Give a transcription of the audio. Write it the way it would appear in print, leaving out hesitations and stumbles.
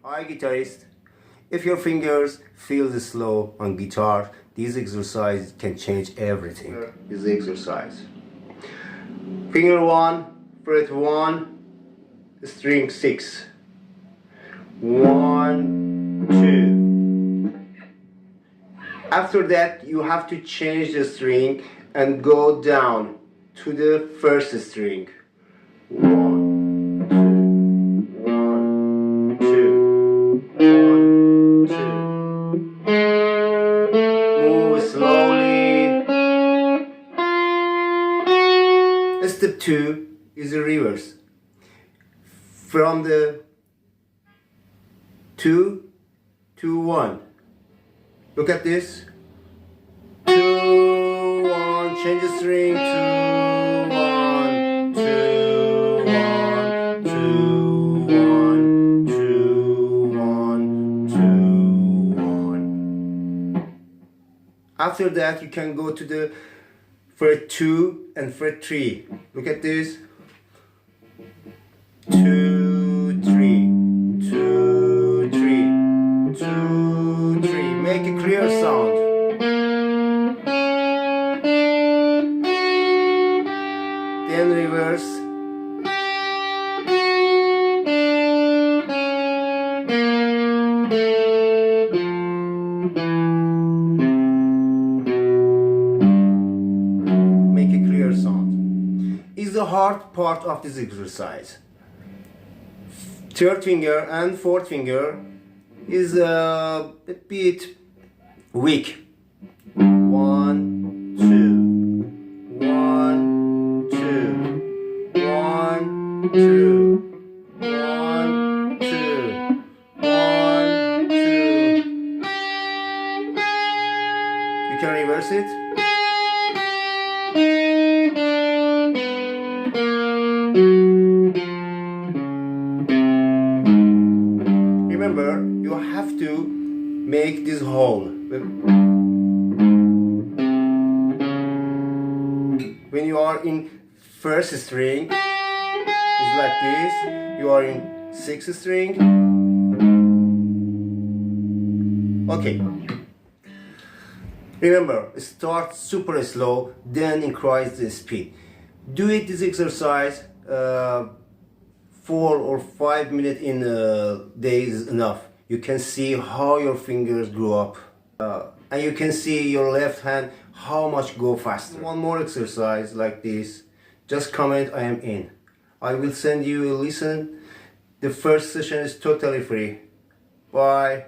Hi guitarist, if your fingers feel slow on guitar, this exercise can change everything. This is the exercise. Finger 1, fret 1, string 6. 1, 2. After that you have to change the string and go down to the first string. 1, 2, 1, 2. Move slowly. Step 2 is a reverse. From the 2 to 1. Look at this. 2, 1. Change the string. 2, 1, 2, 1, 2, 1, 2, 1, 2, 1. After that, you can go to the fret 2 and fret 3. Look at this. 2, 3, 2, 3, 2, 3. Make a clear sound. Then reverse. Make a clear sound. Is the hard part of this exercise. Third finger and fourth finger is a bit weak. 1, 2, 1, 2, 1, 2, 1, 2, 1, 2. You can reverse it. Remember, you have to make this hole. When you are in first string, it's like this. You are in sixth string. Okay. Remember, start super slow, then increase the speed. Do it this exercise 4 or 5 minutes in a day is enough. You can see how your fingers grow up. And you can see your left hand how much go faster. One more exercise like this. Just comment I am in. I will send you a listen. The first session is totally free. Bye.